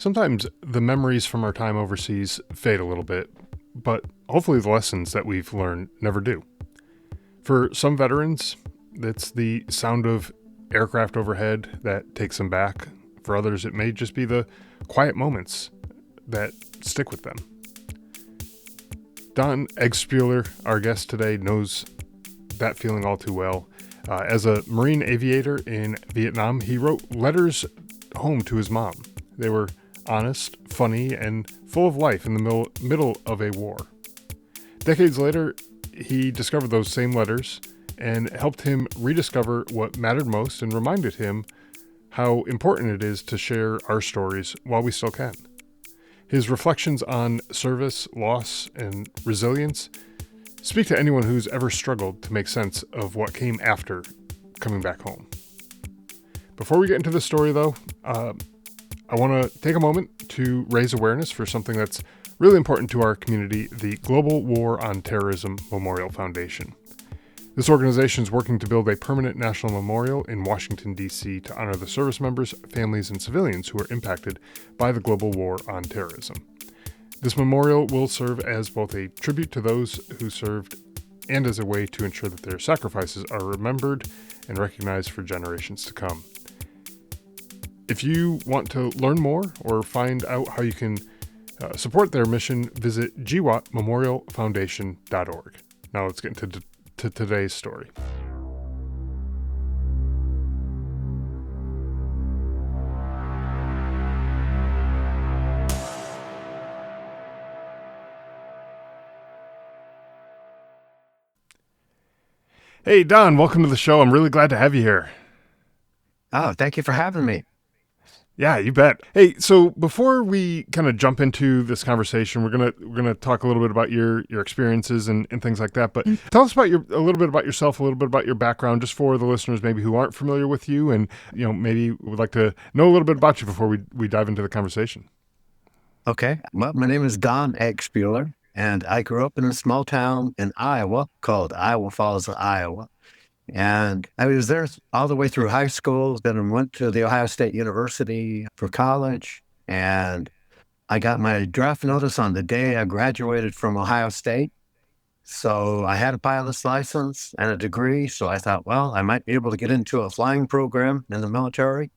Sometimes the memories from our time overseas fade a little bit, but hopefully the lessons that we've learned never do. For some veterans, it's the sound of aircraft overhead that takes them back. For others, it may just be the quiet moments that stick with them. Don Eggspuehler, our guest today, knows that feeling all too well. As a Marine aviator in Vietnam, he wrote letters home to his mom. They were honest, funny, and full of life in the middle of a war. Decades later, he discovered those same letters and helped him rediscover what mattered most and reminded him how important it is to share our stories while we still can. His reflections on service, loss, and resilience speak to anyone who's ever struggled to make sense of what came after coming back home. Before we get into the story, though, I want to take a moment to raise awareness for something that's really important to our community, the Global War on Terrorism Memorial Foundation. This organization is working to build a permanent national memorial in Washington, D.C. to honor the service members, families, and civilians who were impacted by the global war on terrorism. This memorial will serve as both a tribute to those who served and as a way to ensure that their sacrifices are remembered and recognized for generations to come. If you want to learn more or find out how you can support their mission, visit gwatmemorialfoundation.org. Now let's get into today's story. Hey, Don, welcome to the show. I'm really glad to have you here. Oh, thank you for having me. Yeah, you bet. Hey, so before we kind of jump into this conversation, we're gonna talk a little bit about your experiences and things like that. But tell us about a little bit about yourself, a little bit about your background, just for the listeners maybe who aren't familiar with you, and maybe would like to know a little bit about you before we dive into the conversation. Okay. Well, my name is Don Eggspuehler, and I grew up in a small town in Iowa called Iowa Falls, Iowa. And I was there all the way through high school, then went to the Ohio State University for college. And I got my draft notice on the day I graduated from Ohio State. So I had a pilot's license and a degree. So I thought, well, I might be able to get into a flying program in the military.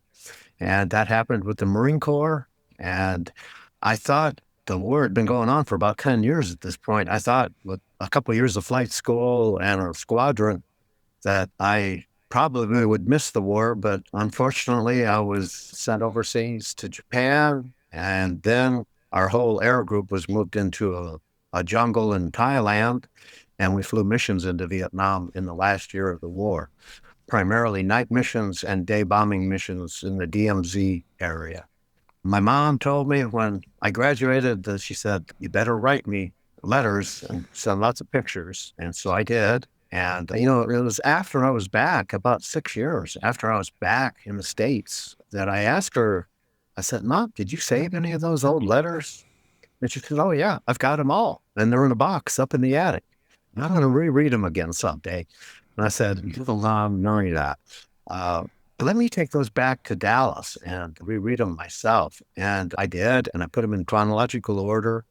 And that happened with the Marine Corps. And I thought the war had been going on for about 10 years at this point. I thought with a couple of years of flight school and a squadron, that I probably would miss the war, but unfortunately I was sent overseas to Japan, and then our whole air group was moved into a jungle in Thailand, and we flew missions into Vietnam in the last year of the war, primarily night missions and day bombing missions in the DMZ area. My mom told me when I graduated that she said, you better write me letters and send lots of pictures, and so I did. And, it was after I was back, about 6 years after I was back in the States, that I asked her, I said, Mom, did you save any of those old letters? And she said, oh, yeah, I've got them all. And they're in a box up in the attic. I'm going to reread them again someday. And I said, knowing that, let me take those back to Dallas and reread them myself. And I did, and I put them in chronological order.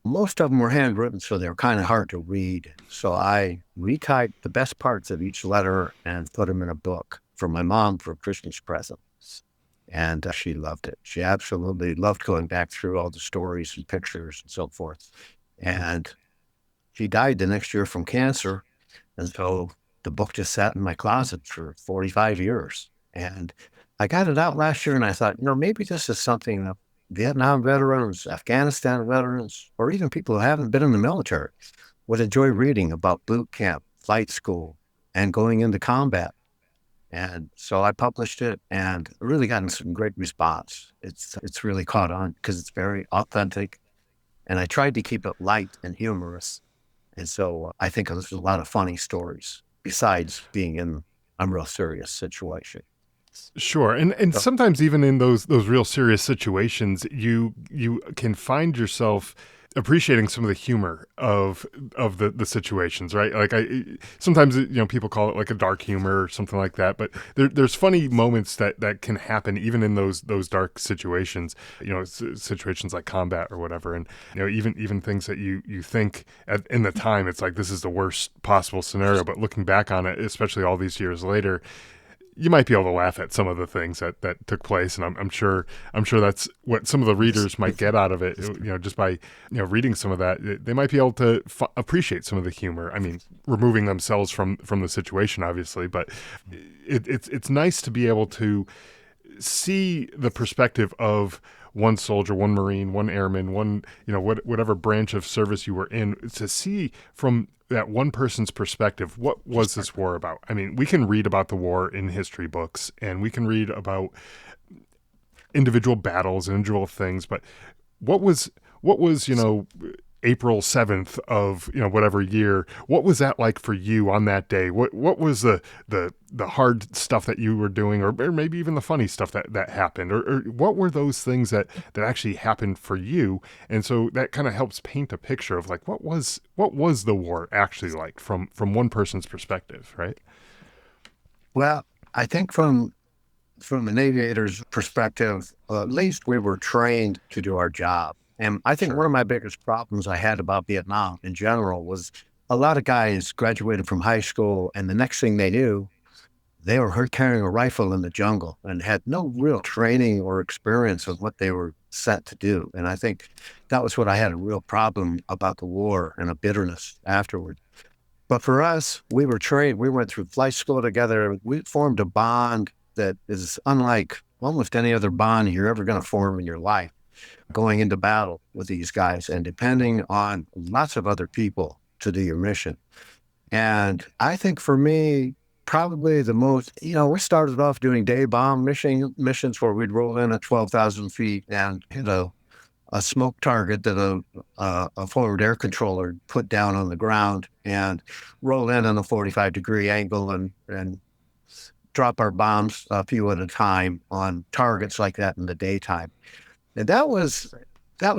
Most of them were handwritten, so they were kind of hard to read. So I retyped the best parts of each letter and put them in a book for my mom for Christmas presents. And she loved it. She absolutely loved going back through all the stories and pictures and so forth. And she died the next year from cancer. And so the book just sat in my closet for 45 years. And I got it out last year, and I thought, maybe this is something that Vietnam veterans, Afghanistan veterans, or even people who haven't been in the military would enjoy reading about boot camp, flight school, and going into combat. And so I published it and really gotten some great response. It's really caught on because it's very authentic. And I tried to keep it light and humorous. And so I think there's a lot of funny stories besides being in a real serious situation. Sure. And sometimes even in those real serious situations, you can find yourself appreciating some of the humor of the situations, right? Like sometimes people call it like a dark humor or something like that, but there's funny moments that can happen even in those dark situations, situations like combat or whatever, and even things that you think in the time it's like this is the worst possible scenario, but looking back on it, especially all these years later, you might be able to laugh at some of the things that took place, and I'm sure that's what some of the readers might get out of it. Just by reading some of that, they might be able to appreciate some of the humor. I mean, removing themselves from the situation, obviously, but it's nice to be able to see the perspective of one soldier, one Marine, one airman, one whatever branch of service you were in, to see from that one person's perspective, what was this war about? I mean, we can read about the war in history books, and we can read about individual battles and individual things, but what was April 7th of whatever year, what was that like for you on that day? What was the hard stuff that you were doing, or maybe even the funny stuff that happened, or what were those things that actually happened for you? And so that kind of helps paint a picture of like what was the war actually like from one person's perspective, right? Well, I think from an aviator's perspective, at least we were trained to do our job. And I think one of my biggest problems I had about Vietnam in general was a lot of guys graduated from high school, and the next thing they knew, they were carrying a rifle in the jungle and had no real training or experience of what they were set to do. And I think that was what I had a real problem about the war, and a bitterness afterward. But for us, we were trained. We went through flight school together. We formed a bond that is unlike almost any other bond you're ever going to form in your life, going into battle with these guys and depending on lots of other people to do your mission. And I think for me, probably the most, we started off doing day bomb missions where we'd roll in at 12,000 feet and hit a smoke target that a forward air controller put down on the ground, and roll in on a 45-degree angle and drop our bombs a few at a time on targets like that in the daytime. And that was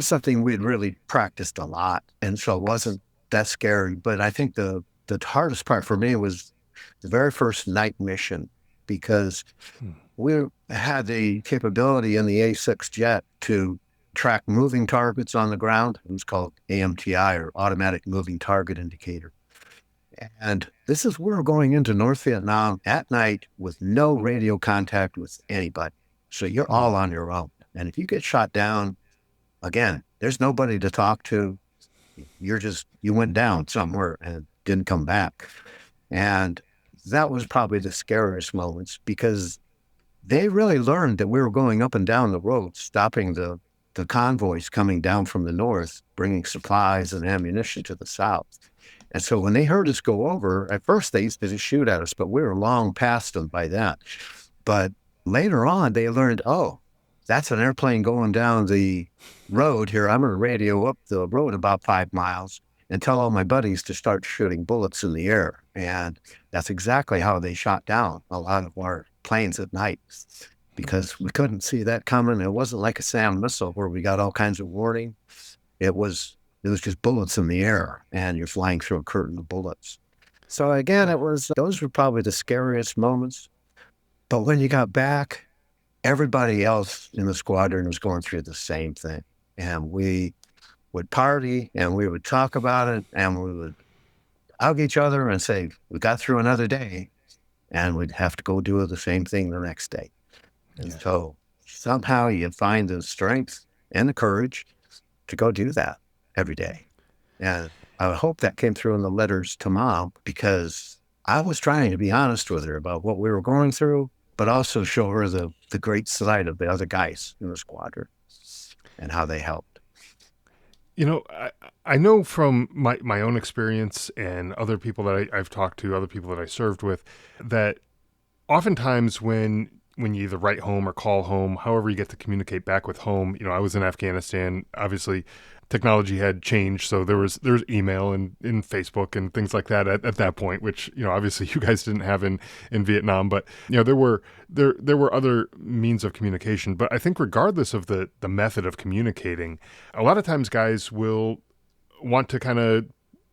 something we'd really practiced a lot. And so it wasn't that scary. But I think the hardest part for me was the very first night mission, because we had the capability in the A6 jet to track moving targets on the ground. It was called AMTI, or Automatic Moving Target Indicator. And this is where we're going into North Vietnam at night with no radio contact with anybody. So you're all on your own. And if you get shot down, again, there's nobody to talk to. You went down somewhere and didn't come back. And that was probably the scariest moments, because they really learned that we were going up and down the road, stopping the convoys coming down from the north, bringing supplies and ammunition to the south. And so when they heard us go over, at first they used to just shoot at us, but we were long past them by that. But later on, they learned, oh, that's an airplane going down the road here. I'm going to radio up the road about 5 miles and tell all my buddies to start shooting bullets in the air. And that's exactly how they shot down a lot of our planes at night, because we couldn't see that coming. It wasn't like a SAM missile where we got all kinds of warning. It was just bullets in the air, and you're flying through a curtain of bullets. So again, those were probably the scariest moments. But when you got back, everybody else in the squadron was going through the same thing. And we would party, and we would talk about it, and we would hug each other and say, we got through another day, and we'd have to go do the same thing the next day. And so somehow you find the strength and the courage to go do that every day. And I hope that came through in the letters to Mom, because I was trying to be honest with her about what we were going through, but also show her the great side of the other guys in the squadron and how they helped. I know from my own experience and other people that I've talked to, other people that I served with, that oftentimes when when you either write home or call home, however you get to communicate back with home. I was in Afghanistan. Obviously, technology had changed, so there was email and Facebook and things like that at that point, which obviously you guys didn't have in Vietnam. But there were other means of communication. But I think regardless of the method of communicating, a lot of times guys will want to kind of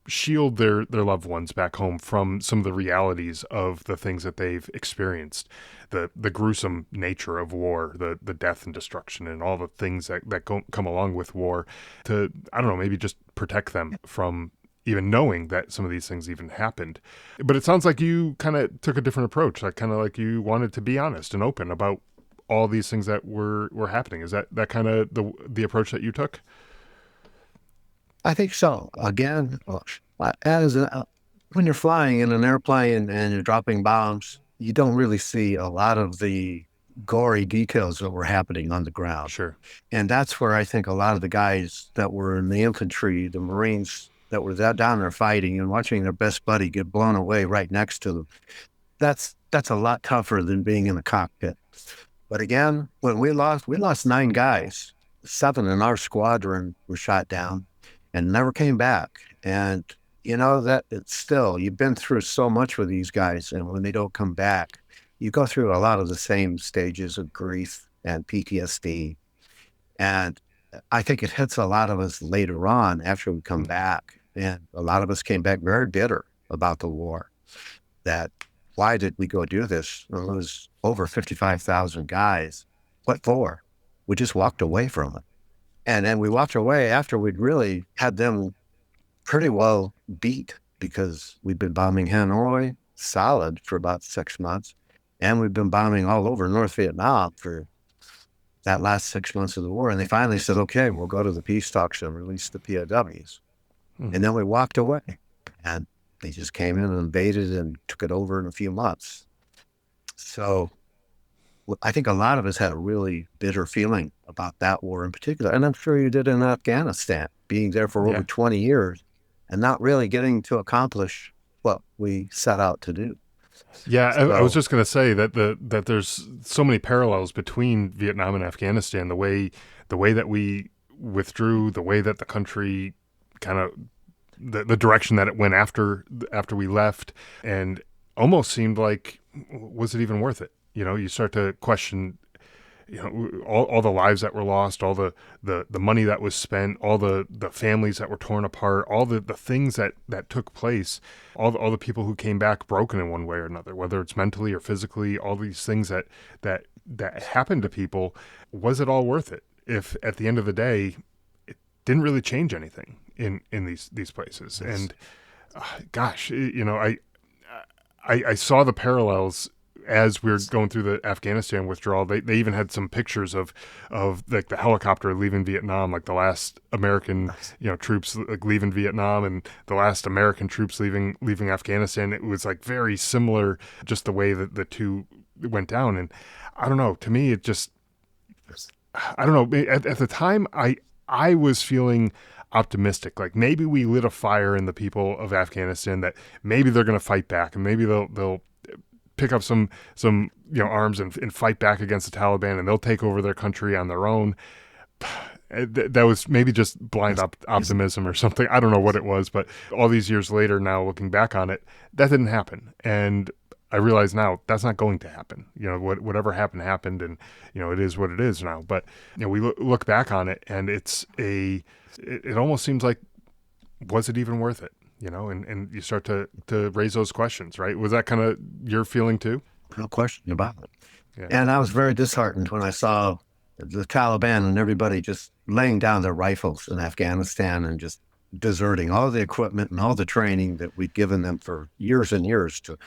shield their loved ones back home from some of the realities of the things that they've experienced, the gruesome nature of war, the death and destruction and all the things that come along with war, to, I don't know, maybe just protect them from even knowing that some of these things even happened. But it sounds like you kind of took a different approach, like kind of like you wanted to be honest and open about all these things that were happening. Is that kind of the approach that you took? I think so. Again, as when you're flying in an airplane and you're dropping bombs, you don't really see a lot of the gory details that were happening on the ground. Sure. And that's where I think a lot of the guys that were in the infantry, the Marines that were down there fighting and watching their best buddy get blown away right next to them, that's a lot tougher than being in the cockpit. But again, when we lost 9 guys. 7 in our squadron were shot down and never came back. And that it's still, you've been through so much with these guys, and when they don't come back, you go through a lot of the same stages of grief and PTSD. And I think it hits a lot of us later on after we come back. And a lot of us came back very bitter about the war, that why did we go do this? Well, it was over 55,000 guys. What for? We just walked away from it. And then we walked away after we'd really had them pretty well beat, because we'd been bombing Hanoi solid for about 6 months. And we've been bombing all over North Vietnam for that last 6 months of the war. And they finally said, okay, we'll go to the peace talks and release the POWs. Mm-hmm. And then we walked away, and they just came in and invaded and took it over in a few months. So I think a lot of us had a really bitter feeling about that war in particular. And I'm sure you did in Afghanistan, being there for over 20 years and not really getting to accomplish what we set out to do. Yeah, so, I was just going to say that there's so many parallels between Vietnam and Afghanistan. The way that we withdrew, the way that the country kind of the direction that it went after we left, and almost seemed like, was it even worth it? You start to question, all the lives that were lost, all the money that was spent, all the families that were torn apart, all the things that took place, all the people who came back broken in one way or another, whether it's mentally or physically, all these things that happened to people. Was it all worth it if at the end of the day it didn't really change anything in these places? Yes. And gosh, I saw the parallels as we were going through the Afghanistan withdrawal. They even had some pictures of like the helicopter leaving Vietnam, like the last American troops like leaving Vietnam and the last American troops leaving Afghanistan. It was like very similar, just the way that the two went down. And I don't know, to me it just, I don't know, at the time I was feeling optimistic, like maybe we lit a fire in the people of Afghanistan, that maybe they're going to fight back, and maybe they'll pick up some arms and fight back against the Taliban, and they'll take over their country on their own. That was maybe just blind optimism or something. I don't know what it was, but all these years later now, looking back on it, that didn't happen. And I realize now that's not going to happen. Whatever happened, and it is what it is now. But we look back on it, and it almost seems like, was it even worth it? And you start to raise those questions, right? Was that kind of your feeling too? No question about it. Yeah. And I was very disheartened when I saw the Taliban and everybody just laying down their rifles in Afghanistan and just deserting all the equipment and all the training that we'd given them for years and years to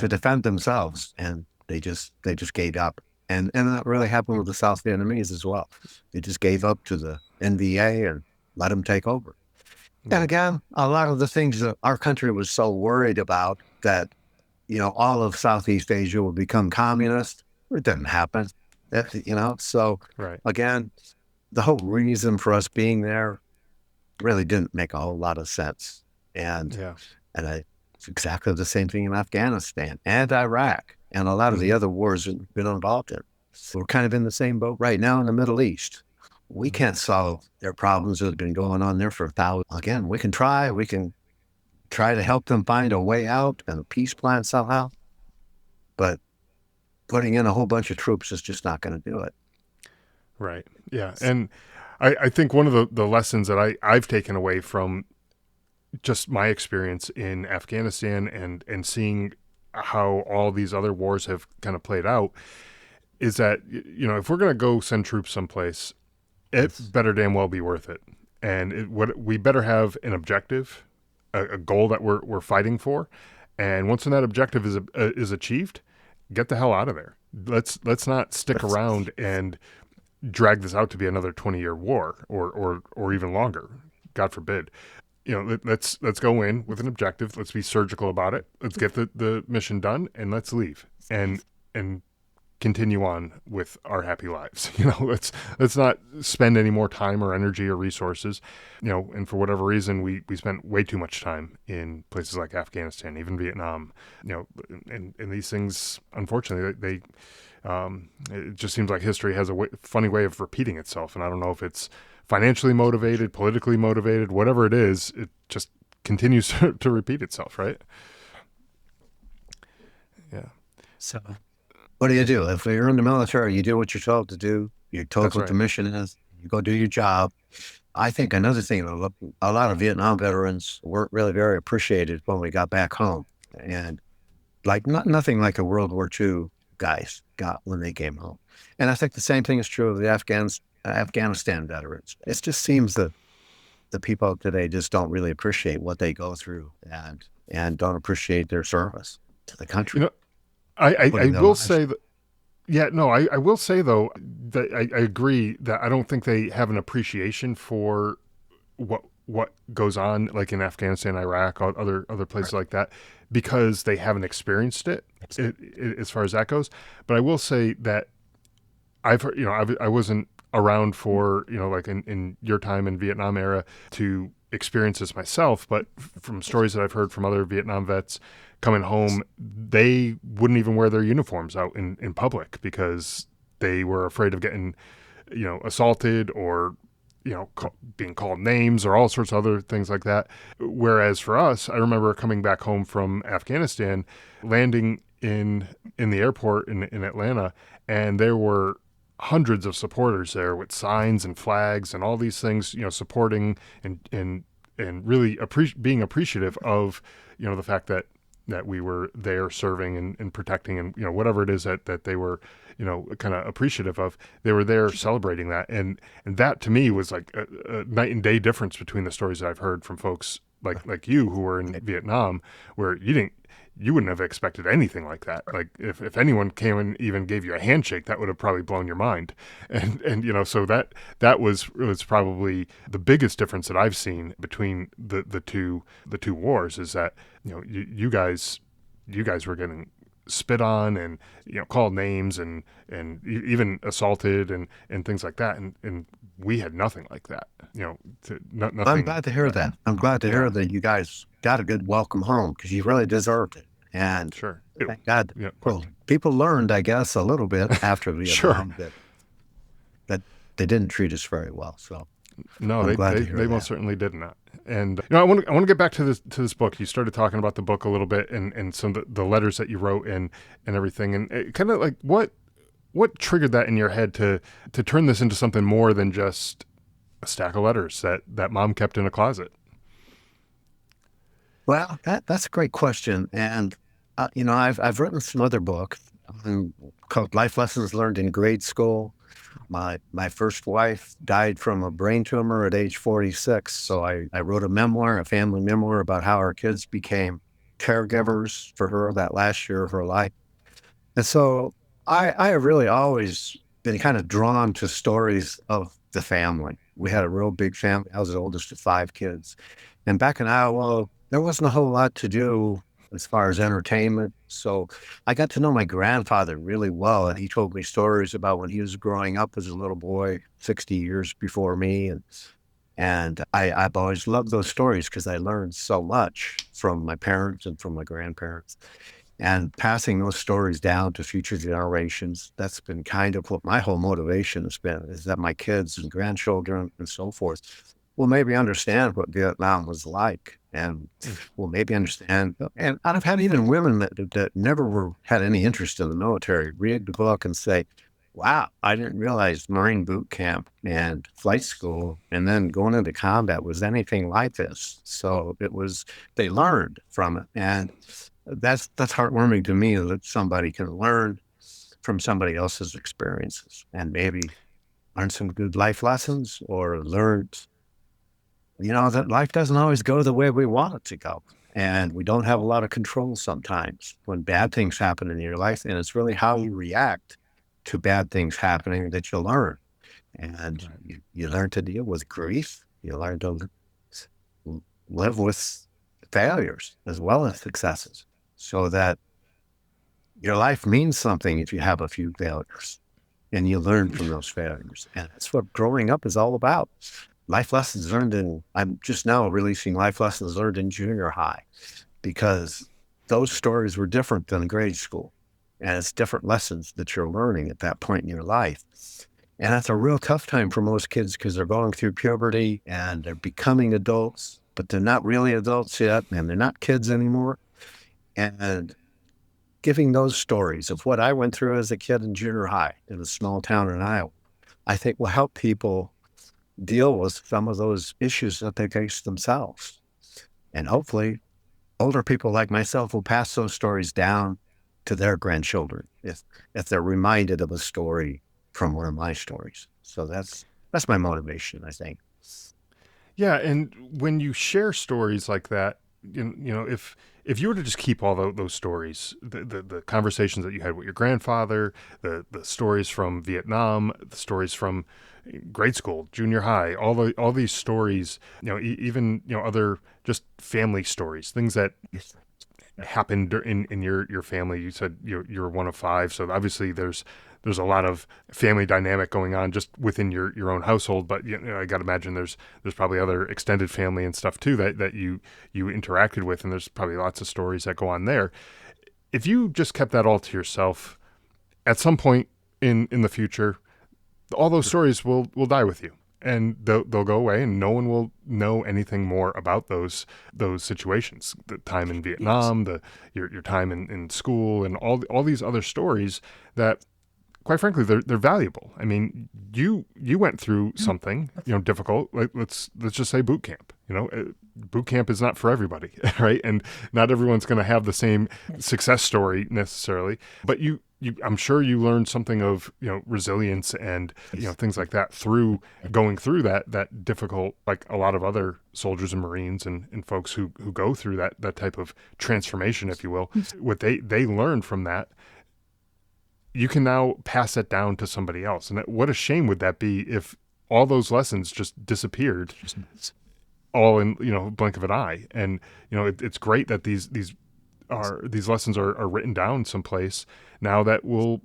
defend themselves. And they just gave up. And that really happened with the South Vietnamese as well. They just gave up to the NVA and let them take over. And again, a lot of the things that our country was so worried about, that, all of Southeast Asia would become communist, it didn't happen. So right. Again, the whole reason for us being there really didn't make a whole lot of sense. And it's exactly the same thing in Afghanistan and Iraq. and a lot of the other wars we've been involved in. So we're kind of in the same boat right now in the Middle East. We can't solve their problems that have been going on there for thousands. Again, we can try to help them find a way out and a peace plan somehow, but putting in a whole bunch of troops is just not going to do it. Right. Yeah. And I think one of the lessons that I've taken away from just my experience in Afghanistan and seeing how all these other wars have kind of played out is that, if we're going to go send troops someplace, it better damn well be worth it. And we better have an objective, a goal that we're fighting for. And once that objective is achieved, get the hell out of there. Let's not stick around and drag this out to be another 20-year war or even longer. God forbid. Let's go in with an objective. Let's be surgical about it. Let's get the mission done and let's leave and continue on with our happy lives. Let's not spend any more time or energy or resources. And for whatever reason, we spent way too much time in places like Afghanistan, even Vietnam. And these things, unfortunately, it just seems like history has a funny way of repeating itself. And I don't know if it's financially motivated, politically motivated, whatever it is, it just continues to repeat itself, right? Yeah. So what do? If you're in the military, you do what you're told to do. You're told That's what right. the mission is. You go do your job. I think another thing, a lot of Vietnam veterans weren't really very appreciated when we got back home. And nothing like a World War II guys got when they came home. And I think the same thing is true of the Afghanistan veterans. It just seems that the people today just don't really appreciate what they go through and don't appreciate their service to the country. I will say that. Yeah, no, I will say though that I agree that I don't think they have an appreciation for what goes on like in Afghanistan, Iraq, other places like that, because they haven't experienced it, as far as that goes. But I will say that I've heard, I wasn't around for, like in your time in Vietnam era to experience this myself, but from stories that I've heard from other Vietnam vets coming home, they wouldn't even wear their uniforms out in public because they were afraid of getting, assaulted or, being called names or all sorts of other things like that. Whereas for us, I remember coming back home from Afghanistan, landing in the airport in Atlanta, and there were hundreds of supporters there with signs and flags and all these things, supporting and really being appreciative of, the fact that we were there serving and protecting and, whatever it is that they were, kind of appreciative of. They were there celebrating that. And that to me was like a night and day difference between the stories that I've heard from folks like you who were in Vietnam, where you wouldn't have expected anything like that. Like if anyone came and even gave you a handshake, that would have probably blown your mind. And so that was probably the biggest difference that I've seen between the two wars, is that, you guys were getting spit on and, called names and even assaulted and things like that. And we had nothing like that, nothing. I'm glad to hear that. I'm glad to hear that you guys got a good welcome home, because you really deserved it. And Sure. thank God, Yeah. well, people learned, I guess, a little bit after Vietnam that they didn't treat us very well. So No, I'm glad to they hear that. most certainly did not. And I want to get back to this book. You started talking about the book a little bit and some of the letters that you wrote and everything, and kind of like what triggered that in your head to turn this into something more than just a stack of letters that mom kept in a closet. Well, that's a great question. And, I've written some other books called Life Lessons Learned in Grade School. My first wife died from a brain tumor at age 46. So I wrote a family memoir about how our kids became caregivers for her that last year of her life. And so I have really always been kind of drawn to stories of the family. We had a real big family. I was the oldest of 5 kids. And back in Iowa, there wasn't a whole lot to do as far as entertainment. So I got to know my grandfather really well. And he told me stories about when he was growing up as a little boy, 60 years before me. And I've always loved those stories because I learned so much from my parents and from my grandparents. and passing those stories down to future generations. That's been kind of what my whole motivation has been, is that my kids and grandchildren and so forth will maybe understand what Vietnam was like, and will maybe understand. And I've had even women that never had any interest in the military read the book and say, wow, I didn't realize Marine boot camp and flight school and then going into combat was anything like this. So they learned from it. And that's heartwarming to me, that somebody can learn from somebody else's experiences and maybe learn some good life lessons, or learn, that life doesn't always go the way we want it to go. And we don't have a lot of control sometimes when bad things happen in your life. And it's really how you react to bad things happening that you learn. And you learn to deal with grief. You learn to live with failures as well as successes, so that your life means something if you have a few failures and you learn from those failures. And that's what growing up is all about. Life lessons learned I'm just now releasing life lessons learned in junior high, because those stories were different than grade school. And it's different lessons that you're learning at that point in your life. And that's a real tough time for most kids, because they're going through puberty and they're becoming adults, but they're not really adults yet, and they're not kids anymore. And giving those stories of what I went through as a kid in junior high in a small town in Iowa, I think will help people deal with some of those issues that they face themselves. And hopefully older people like myself will pass those stories down to their grandchildren if they're reminded of a story from one of my stories. So that's my motivation, I think. Yeah, and when you share stories like that, if you were to just keep all those stories, the conversations that you had with your grandfather, the stories from Vietnam, the stories from grade school, junior high, all these stories, even other just family stories, things that happened in your family. You said you're one of five, so obviously there's a lot of family dynamic going on just within your own household. But I got to imagine there's probably other extended family and stuff too that you interacted with, and there's probably lots of stories that go on there. If you just kept that all to yourself, at some point in the future, all those stories will die with you, and they'll go away, and no one will know anything more about those situations. The time in Vietnam, your time in school, and all these other stories that, quite frankly, they're valuable. I mean, you went through something difficult. Like let's just say boot camp. Boot camp is not for everybody, right? And not everyone's going to have the same success story necessarily. But I'm sure you learned something of resilience and things like that through going through that difficult, like a lot of other soldiers and Marines and folks who go through that type of transformation, if you will. What they learned from that, you can now pass that down to somebody else. And what a shame would that be if all those lessons just disappeared all in blink of an eye. And it's great that these lessons are written down someplace now that will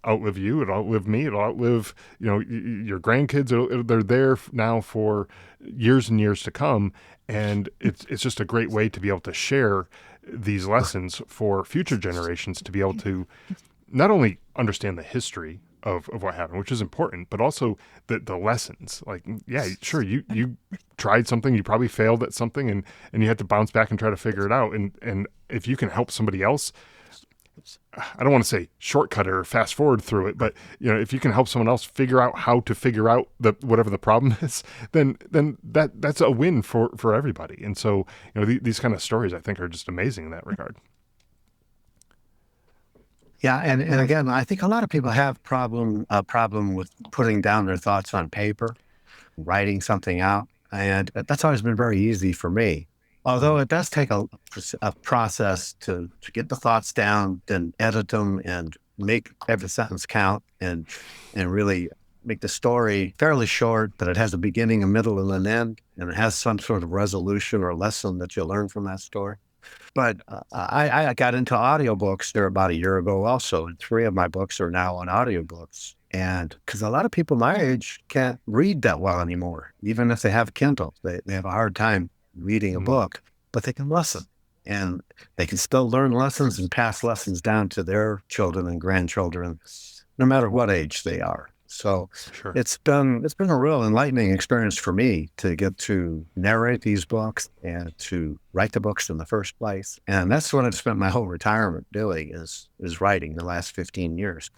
outlive you. It'll outlive me. It'll outlive your grandkids. They're there now for years and years to come. And it's just a great way to be able to share these lessons for future generations, to be able to not only understand the history of what happened, which is important, but also the lessons. Like, yeah, sure, you tried something, you probably failed at something, and you had to bounce back and try to figure it out. And if you can help somebody else, I don't want to say shortcut or fast forward through it, but if you can help someone else figure out how to figure out whatever the problem is, then that's a win for everybody. And so these kind of stories, I think, are just amazing in that regard. Yeah, and again, I think a lot of people have a problem with putting down their thoughts on paper, writing something out, and that's always been very easy for me. Although it does take a process to get the thoughts down, then edit them and make every sentence count, and really make the story fairly short, but it has a beginning, a middle, and an end, and it has some sort of resolution or lesson that you learn from that story. But I got into audiobooks there about a year ago also, and 3 of my books are now on audiobooks. And because a lot of people my age can't read that well anymore, even if they have Kindle, they have a hard time reading a book, but they can listen. and they can still learn lessons and pass lessons down to their children and grandchildren, no matter what age they are. So Sure. it's been a real enlightening experience for me to get to narrate these books and to write the books in the first place. And that's what I've spent my whole retirement doing is writing the last 15 years.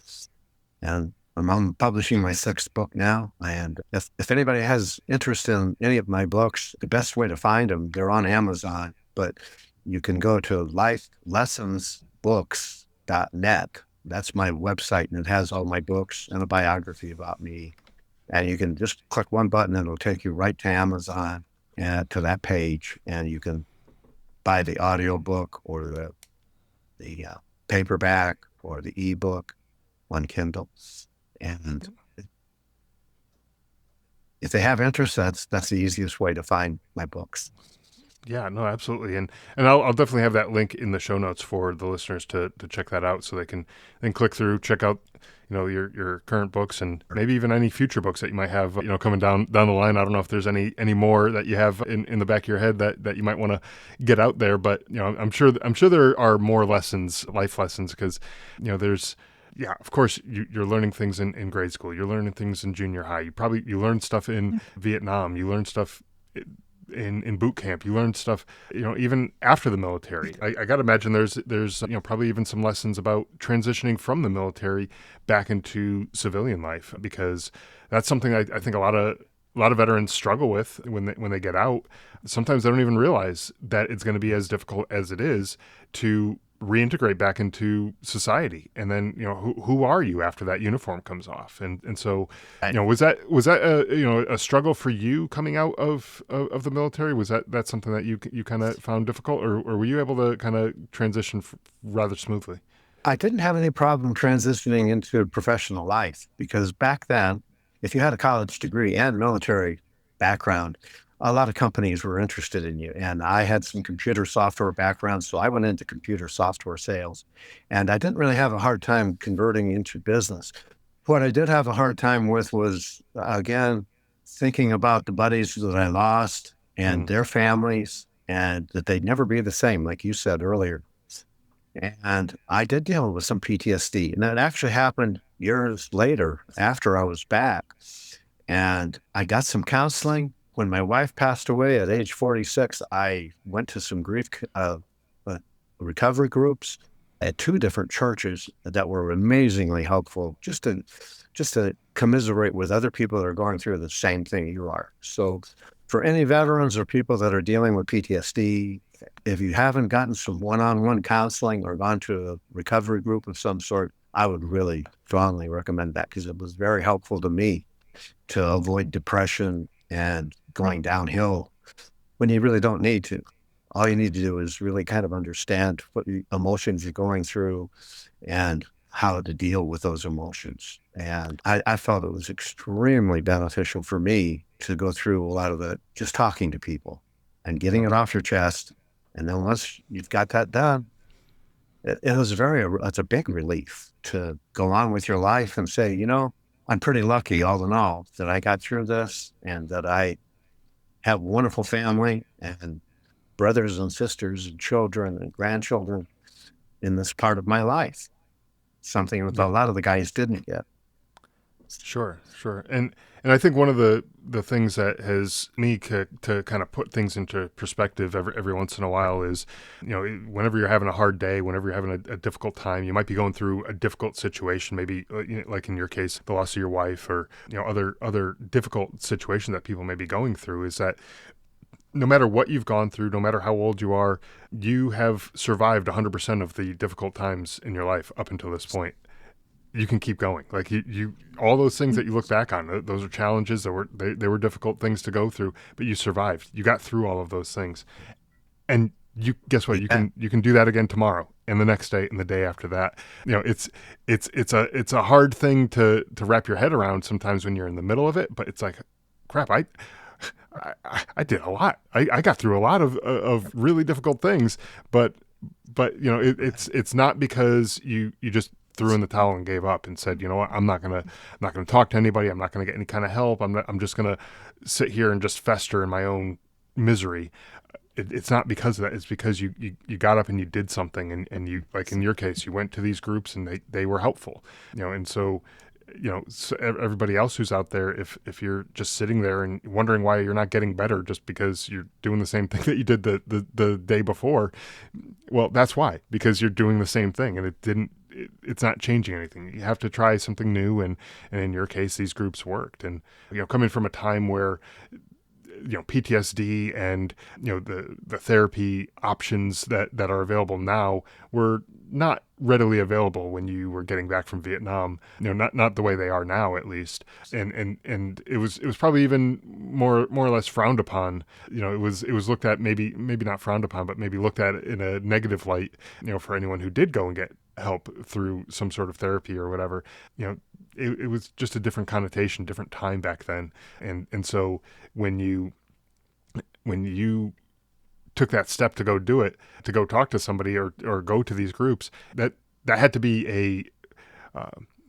And I'm publishing my sixth book now. And if anybody has interest in any of my books, the best way to find them, they're on Amazon, but you can go to lifelessonsbooks.net. That's my website, and it has all my books and a biography about me. And you can just click one button, and it'll take you right to Amazon and to that page, and you can buy the audiobook or the paperback or the ebook on Kindle. And if they have interest, that's the easiest way to find my books. Yeah, no, absolutely. And I'll definitely have that link in the show notes for the listeners to check that out, so they can then click through, check out, your current books, and maybe even any future books that you might have, coming down the line. I don't know if there's any more that you have in the back of your head that you might want to get out there, but I'm sure there are more lessons, life lessons, because there's, yeah, of course, you're learning things in grade school. You're learning things in junior high. You learn stuff in Vietnam. You learn stuff in boot camp. You learn stuff, even after the military. I got to imagine there's probably even some lessons about transitioning from the military back into civilian life, because that's something I think a lot of veterans struggle with when they get out. Sometimes they don't even realize that it's going to be as difficult as it is to reintegrate back into society. And then, who are you after that uniform comes off? And so, was that a struggle for you coming out of the military? Was that something that you kind of found difficult, or were you able to kind of transition rather smoothly? I didn't have any problem transitioning into professional life, because back then, if you had a college degree and military background, a lot of companies were interested in you. And I had some computer software background, so I went into computer software sales. And I didn't really have a hard time converting into business. What I did have a hard time with was, again, thinking about the buddies that I lost and their families, and that they'd never be the same, like you said earlier. And I did deal with some PTSD. And that actually happened years later after I was back. And I got some counseling. When my wife passed away at age 46, I went to some grief recovery groups at two different churches that were amazingly helpful, just to commiserate with other people that are going through the same thing you are. So for any veterans or people that are dealing with PTSD, if you haven't gotten some one-on-one counseling or gone to a recovery group of some sort, I would really strongly recommend that, because it was very helpful to me to avoid depression and going downhill when you really don't need to. All you need to do is really kind of understand what emotions you're going through and how to deal with those emotions. And I felt it was extremely beneficial for me to go through a lot of it, just talking to people and getting it off your chest. And then once you've got that done, it's a big relief to go on with your life and say, I'm pretty lucky all in all that I got through this, and that I have a wonderful family and brothers and sisters and children and grandchildren in this part of my life. Something that a lot of the guys didn't get. Sure. And I think one of the things that has me to kind of put things into perspective every once in a while is, whenever you're having a hard day, whenever you're having a difficult time, you might be going through a difficult situation, maybe like in your case, the loss of your wife, or, other difficult situation that people may be going through, is that no matter what you've gone through, no matter how old you are, you have survived 100% of the difficult times in your life up until this point. You can keep going. Like you all those things that you look back on, those are challenges. They were difficult things to go through, but you survived. You got through all of those things, and guess what? You can do that again tomorrow, and the next day, and the day after that. It's a hard thing to wrap your head around sometimes when you're in the middle of it. But it's like, crap, I did a lot. I got through a lot of really difficult things, but it's not because you just threw in the towel and gave up and said, what, I'm not gonna talk to anybody. I'm not gonna get any kind of help. I'm just gonna sit here and just fester in my own misery. it's not because of that. It's because you got up and you did something, and you, like in your case, you went to these groups and they were helpful, and so, so everybody else who's out there, if you're just sitting there and wondering why you're not getting better just because you're doing the same thing that you did the day before, well, that's why, because you're doing the same thing and it's not changing anything. You have to try something new, and in your case, these groups worked. And coming from a time where PTSD and the therapy options that are available now were not readily available when you were getting back from Vietnam, not the way they are now, at least. And it was probably even more or less frowned upon. It was looked at, maybe not frowned upon, but maybe looked at in a negative light, for anyone who did go and get help through some sort of therapy or whatever. It was just a different connotation, different time back then. And so when you took that step to go do it, to go talk to somebody or go to these groups, that had to be a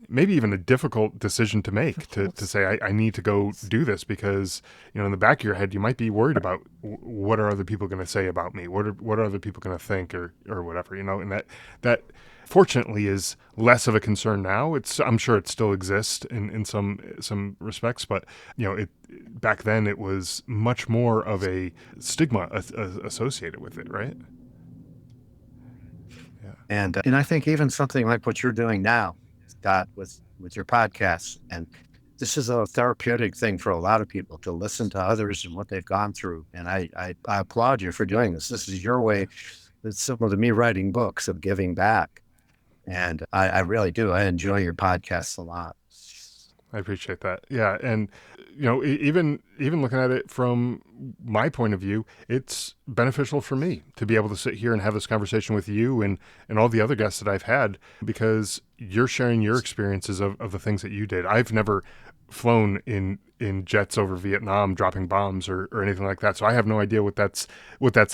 maybe even a difficult decision to make, to say, I need to go do this, because, in the back of your head, you might be worried about what are other people going to say about me? What are other people going to think or whatever, and that fortunately is less of a concern now. I'm sure it still exists in some respects, but back then it was much more of a stigma associated with it, right? Yeah. And I think even something like what you're doing now, Scott, with your podcast, and this is a therapeutic thing for a lot of people, to listen to others and what they've gone through. And I applaud you for doing this. This is your way. It's similar to me writing books, of giving back. And I really do. I enjoy your podcasts a lot. I appreciate that. Yeah. And, even looking at it from my point of view, it's beneficial for me to be able to sit here and have this conversation with you and all the other guests that I've had, because you're sharing your experiences of the things that you did. I've never flown in jets over Vietnam dropping bombs or anything like that, so I have no idea what that's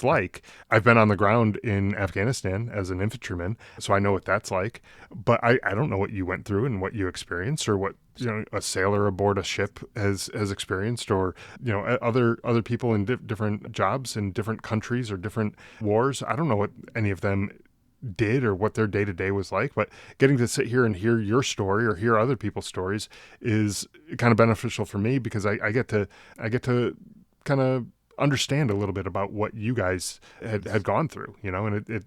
like. I've been on the ground in Afghanistan as an infantryman, so I know what that's like, but I don't know what you went through and what you experienced, or what a sailor aboard a ship has experienced, or other people in different jobs in different countries or different wars. I don't know what any of them did or what their day-to-day was like, but getting to sit here and hear your story or hear other people's stories is kind of beneficial for me, because I get to kind of understand a little bit about what you guys had gone through, and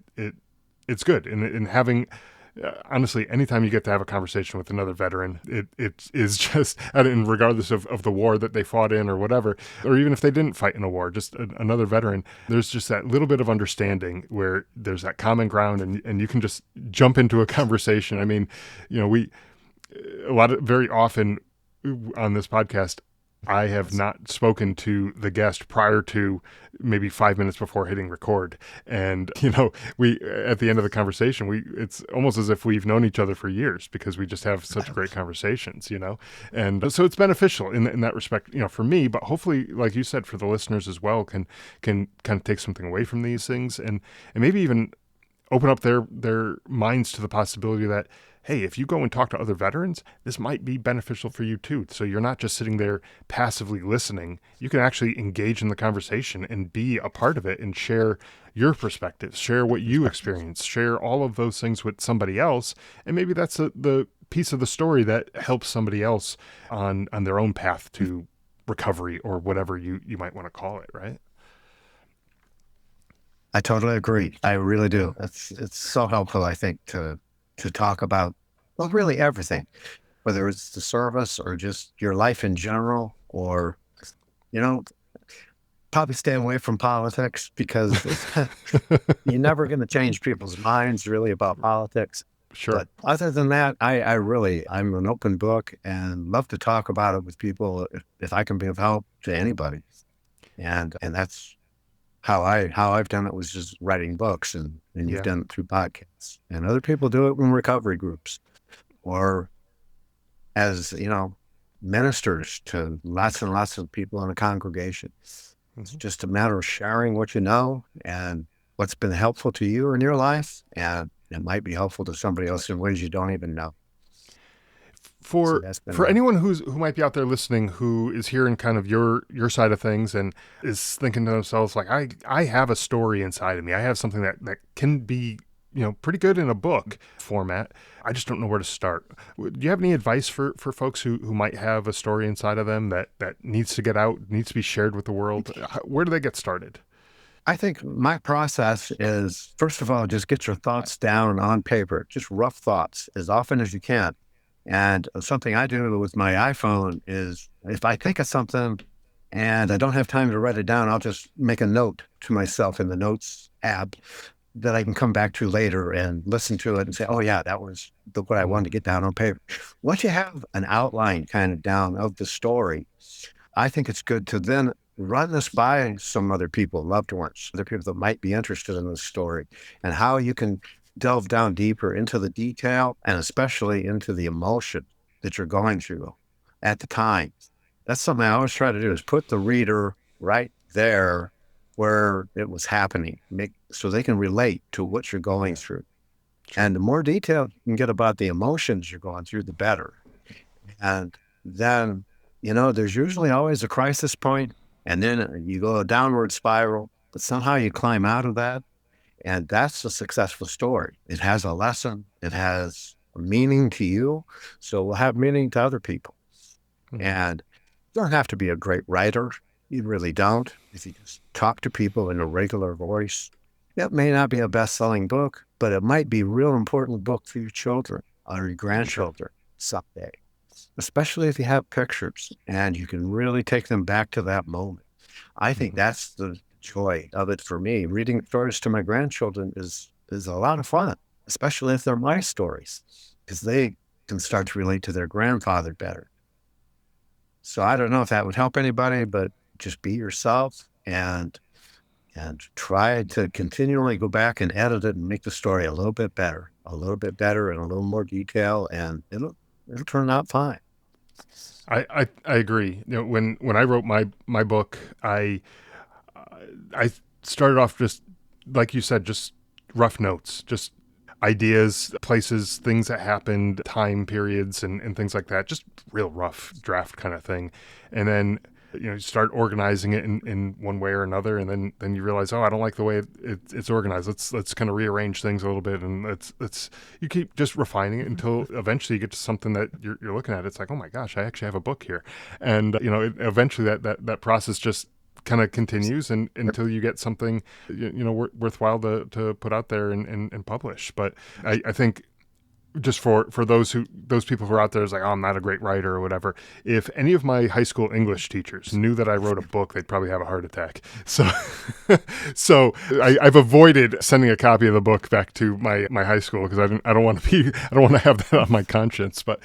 it's good. And having, honestly, anytime you get to have a conversation with another veteran, it is just, and regardless of the war that they fought in or whatever, or even if they didn't fight in a war, just another veteran, there's just that little bit of understanding where there's that common ground, and you can just jump into a conversation. I mean, very often on this podcast, I have not spoken to the guest prior to maybe 5 minutes before hitting record. And, we, at the end of the conversation, it's almost as if we've known each other for years, because we just have such great conversations, and so it's beneficial in that respect, for me, but hopefully, like you said, for the listeners as well, can kind of take something away from these things, and maybe even open up their minds to the possibility that, hey, if you go and talk to other veterans, this might be beneficial for you too. So you're not just sitting there passively listening. You can actually engage in the conversation and be a part of it and share your perspectives, share what you experience, share all of those things with somebody else. And maybe that's the piece of the story that helps somebody else on their own path to recovery, or whatever you might want to call it, right? I totally agree. I really do. It's so helpful, I think, to talk about, well, really everything, whether it's the service or just your life in general, or, probably stay away from politics, because you're never going to change people's minds really about politics. Sure. But other than that, I'm an open book and love to talk about it with people if I can be of help to anybody. And that's how I've done it, was just writing books, and you've done it through podcasts, and other people do it in recovery groups, or as, ministers to lots and lots of people in a congregation. It's just a matter of sharing what you know and what's been helpful to you in your life, and it might be helpful to somebody else in ways you don't even know. So For that's been for a, anyone who might be out there listening who is hearing kind of your side of things and is thinking to themselves like I have a story inside of me. I have something that can be, pretty good in a book format. I just don't know where to start. Do you have any advice for folks who might have a story inside of them that needs to get out, needs to be shared with the world? Where do they get started? I think my process is, first of all, just get your thoughts down on paper, just rough thoughts as often as you can. And something I do with my iPhone is if I think of something and I don't have time to write it down, I'll just make a note to myself in the notes app that I can come back to later and listen to it and say, oh yeah, that was what I wanted to get down on paper. Once you have an outline kind of down of the story, I think it's good to then run this by some other people, loved ones, other people that might be interested in this story, and how you can delve down deeper into the detail and especially into the emotion that you're going through at the time. That's something I always try to do is put the reader right there where it was happening, so they can relate to what you're going through. Sure. And the more detail you can get about the emotions you're going through, the better. And then, there's usually always a crisis point, and then you go a downward spiral, but somehow you climb out of that. And that's a successful story. It has a lesson, it has a meaning to you, so it will have meaning to other people. Mhm. And you don't have to be a great writer. You really don't. If you just talk to people in a regular voice, it may not be a best-selling book, but it might be a real important book for your children or your grandchildren someday, especially if you have pictures and you can really take them back to that moment. I think that's the joy of it for me. Reading stories to my grandchildren is a lot of fun, especially if they're my stories, because they can start to relate to their grandfather better. So I don't know if that would help anybody, but just be yourself and try to continually go back and edit it and make the story a little bit better, and a little more detail, and it'll turn out fine. I agree. When I wrote my book, I started off just like you said, just rough notes, just ideas, places, things that happened, time periods, and things like that. Just real rough draft kind of thing, and then you start organizing it in one way or another, and then you realize, oh, I don't like the way it's organized. Let's kind of rearrange things a little bit, and let's you keep just refining it until eventually you get to something that you're looking at. It's like, oh my gosh, I actually have a book here, and eventually that process just kind of continues and until you get something worthwhile to put out there and publish. But I think just for those people who are out there is like, oh, I'm not a great writer or whatever. If any of my high school English teachers knew that I wrote a book, they'd probably have a heart attack. So, I've avoided sending a copy of the book back to my high school because I don't want to have that on my conscience. But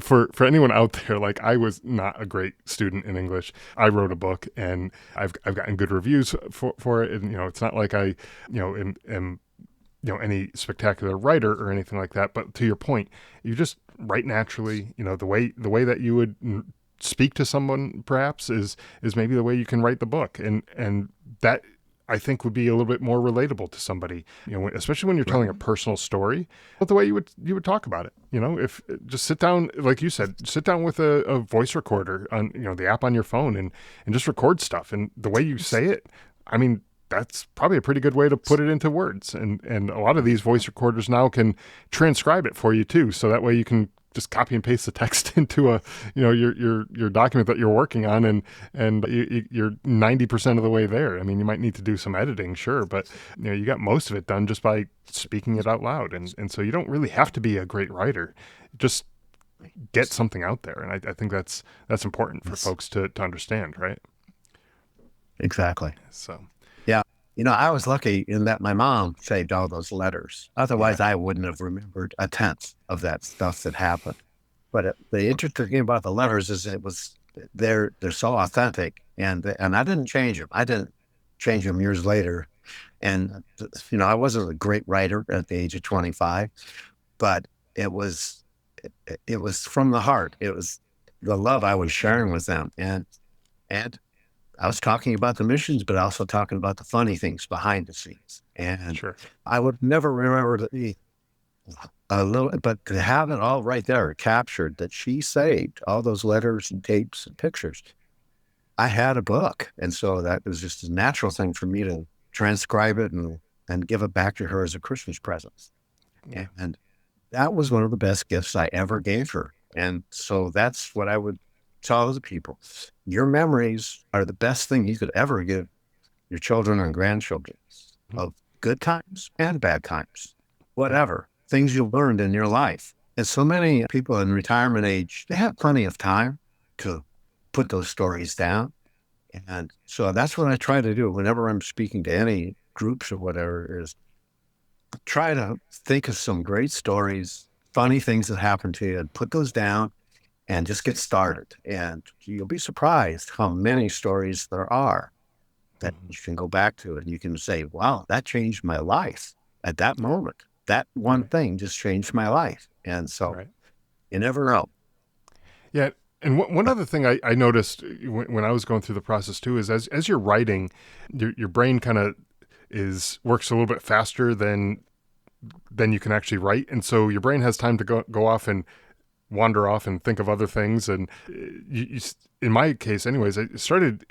for anyone out there, like I was not a great student in English. I wrote a book and I've gotten good reviews for it, and it's not like I am any spectacular writer or anything like that. But to your point, you just write naturally. The way that you would speak to someone perhaps is maybe the way you can write the book, and that I think would be a little bit more relatable to somebody. Especially when you're telling a personal story, but the way you would talk about it. If just sit down, like you said, sit down with a voice recorder on the app on your phone and just record stuff, and the way you say it, I mean, that's probably a pretty good way to put it into words. And a lot of these voice recorders now can transcribe it for you too. So that way you can just copy and paste the text into a, your document that you're working on, and you're 90% of the way there. I mean, you might need to do some editing, sure, but you got most of it done just by speaking it out loud. And so you don't really have to be a great writer. Just get something out there. And I think that's important for folks to understand, right? Exactly. So. Yeah. I was lucky in that my mom saved all those letters. Otherwise, I wouldn't have remembered a tenth of that stuff that happened. But the interesting thing about the letters is they're so authentic, and I didn't change them. I didn't change them years later. And I wasn't a great writer at the age of 25, but it was from the heart. It was the love I was sharing with them, and I was talking about the missions, but also talking about the funny things behind the scenes. And Sure. I would never remember a little, but to have it all right there captured that she saved all those letters and tapes and pictures. I had a book. And so that was just a natural thing for me to transcribe it and give it back to her as a Christmas present. Yeah. And that was one of the best gifts I ever gave her. And so that's what I would tell other people. Your memories are the best thing you could ever give your children and grandchildren of good times and bad times, whatever things you learned in your life. And so many people in retirement age, they have plenty of time to put those stories down. And so that's what I try to do whenever I'm speaking to any groups or whatever, is try to think of some great stories, funny things that happened to you, and put those down and just get started. And you'll be surprised how many stories there are that you can go back to and you can say, wow, that changed my life at that moment. That one thing just changed my life. And so Right. you never know. Yeah. And one other thing I noticed when I was going through the process too is as you're writing, your brain kind of works a little bit faster than you can actually write, and so your brain has time to go off and wander off and think of other things. And in my case, anyways, I started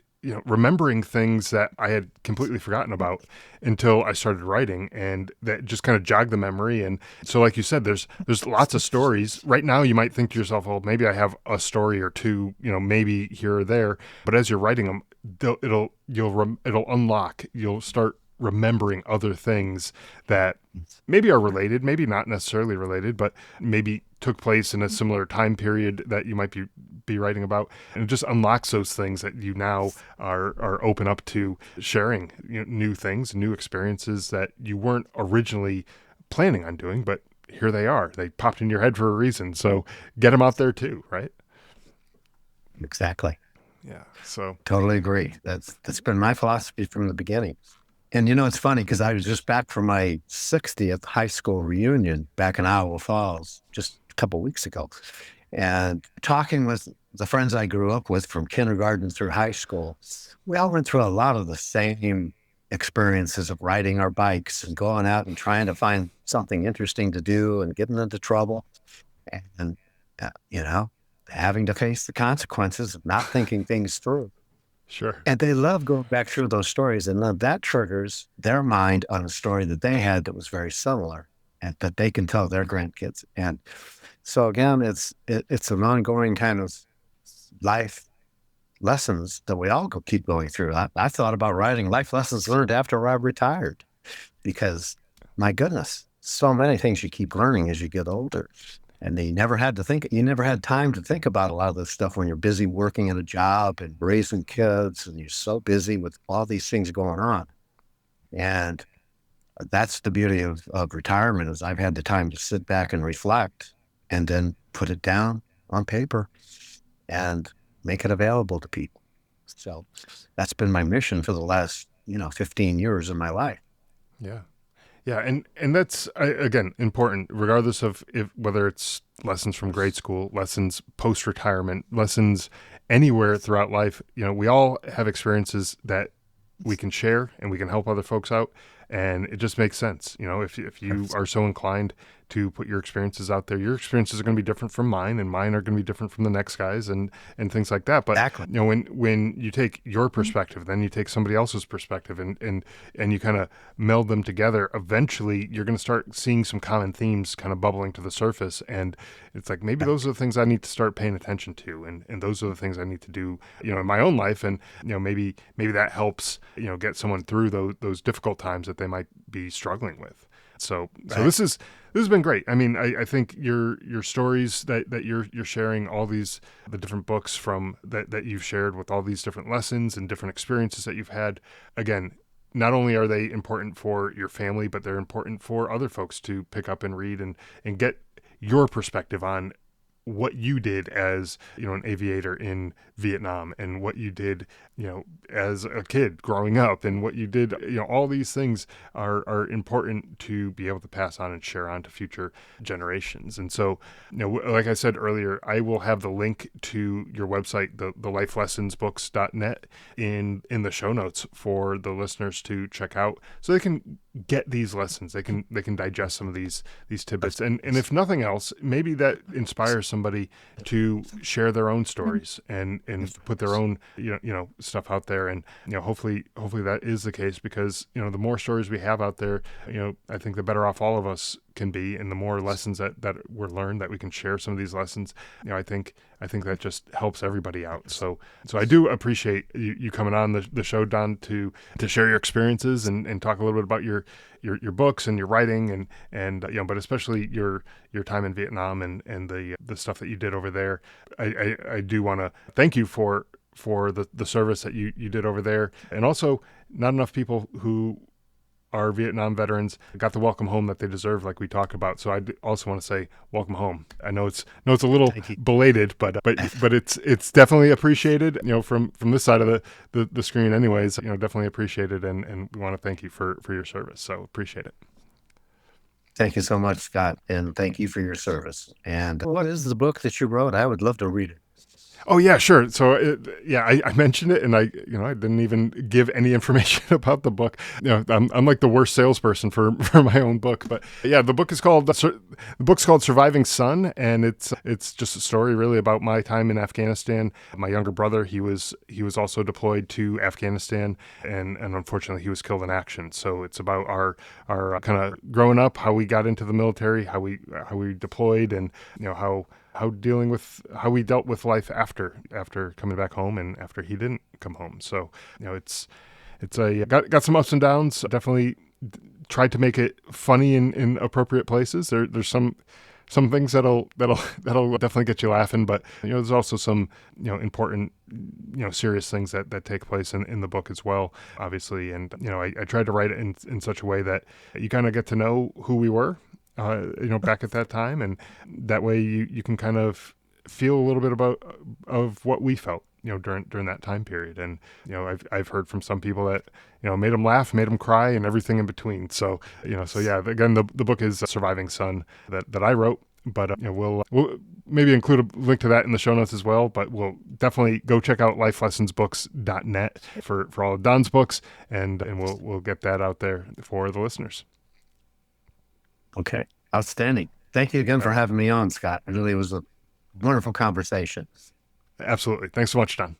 remembering things that I had completely forgotten about until I started writing, and that just kind of jogged the memory. And so, like you said, there's lots of stories. Right now, you might think to yourself, "Well, maybe I have a story or two, maybe here or there." But as you're writing them, it'll unlock. You'll start remembering other things that maybe are related, maybe not necessarily related, but maybe took place in a similar time period that you might be writing about. And it just unlocks those things that you now are open up to sharing, new things, new experiences that you weren't originally planning on doing, but here they are. They popped in your head for a reason. So get them out there too, right? Exactly. Yeah. So Totally agree. That's been my philosophy from the beginning. And it's funny because I was just back from my 60th high school reunion back in Iowa Falls just a couple of weeks ago, and talking with the friends I grew up with from kindergarten through high school. We all went through a lot of the same experiences of riding our bikes and going out and trying to find something interesting to do and getting into trouble, and having to face the consequences of not thinking things through. sure. And they love going back through those stories, and love that triggers their mind on a story that they had that was very similar and that they can tell their grandkids. And so again, it's an ongoing kind of life lessons that we all keep going through. I thought about writing life lessons learned after I retired because, my goodness, so many things you keep learning as you get older. And you never had time to think about a lot of this stuff when you're busy working at a job and raising kids, and you're so busy with all these things going on. And that's the beauty of retirement, is I've had the time to sit back and reflect and then put it down on paper and make it available to people. So that's been my mission for the last, 15 years of my life. Yeah. Yeah, and that's again important, regardless of whether it's lessons from grade school, lessons post retirement, lessons anywhere throughout life. We all have experiences that we can share and we can help other folks out, and it just makes sense. If you are so inclined to put your experiences out there, your experiences are going to be different from mine, and mine are going to be different from the next guy's, and things like that. But Exactly. when you take your perspective, then you take somebody else's perspective, and you kind of meld them together, eventually you're going to start seeing some common themes kind of bubbling to the surface. And it's like, maybe those are the things I need to start paying attention to, and those are the things I need to do, in my own life. And maybe that helps get someone through those difficult times that they might be struggling with. So this has been great. I mean, I think your stories that you're sharing, all the different books from that you've shared with all these different lessons and different experiences that you've had. Again, not only are they important for your family, but they're important for other folks to pick up and read and get your perspective on what you did as an aviator in Vietnam, and what you did as a kid growing up, and what you did. All these things are important to be able to pass on and share on to future generations. And so, like I said earlier, I will have the link to your website, the lifelessonsbooks.net, in the show notes for the listeners to check out, so they can get these lessons. They can digest some of these tidbits, and if nothing else, maybe that inspires somebody to share their own stories and put their own stuff out there. And hopefully that is the case, because the more stories we have out there, I think the better off all of us can be, and the more lessons that were learned, that we can share some of these lessons. I think that just helps everybody out. So I do appreciate you coming on the show, Don, to share your experiences and talk a little bit about your books and your writing and but especially your time in Vietnam and the stuff that you did over there. I do want to thank you for the service that you did over there. And also, not enough people who our Vietnam veterans got the welcome home that they deserve, like we talked about. So I also want to say welcome home. I know it's a little belated, but it's definitely appreciated. From this side of the screen, anyways. Definitely appreciated, and we want to thank you for your service. So appreciate it. Thank you so much, Scott, and thank you for your service. And what is the book that you wrote? I would love to read it. Oh yeah, sure. So I mentioned it, and I didn't even give any information about the book. I'm like the worst salesperson for my own book. But yeah, the book's called Surviving Son, and it's just a story really about my time in Afghanistan. My younger brother, he was also deployed to Afghanistan, and unfortunately he was killed in action. So it's about our kind of growing up, how we got into the military, how we deployed, and how we dealt with life after coming back home and after he didn't come home. So it's got some ups and downs. Definitely tried to make it funny in appropriate places. There's some things that'll definitely get you laughing, but there's also some important serious things that take place in the book as well, obviously. And I tried to write it in such a way that you kind of get to know who we were back at that time, and that way you can kind of feel a little bit of what we felt during that time period. And I've heard from some people that made them laugh, made them cry, and everything in between. So yeah, again, the book is Surviving Son that I wrote, but we'll maybe include a link to that in the show notes as well. But we'll definitely go check out lifelessonsbooks.net for all of Don's books, and we'll get that out there for the listeners. Okay. Outstanding. Thank you again for having me on, Scott. It really was a wonderful conversation. Absolutely. Thanks so much, Don.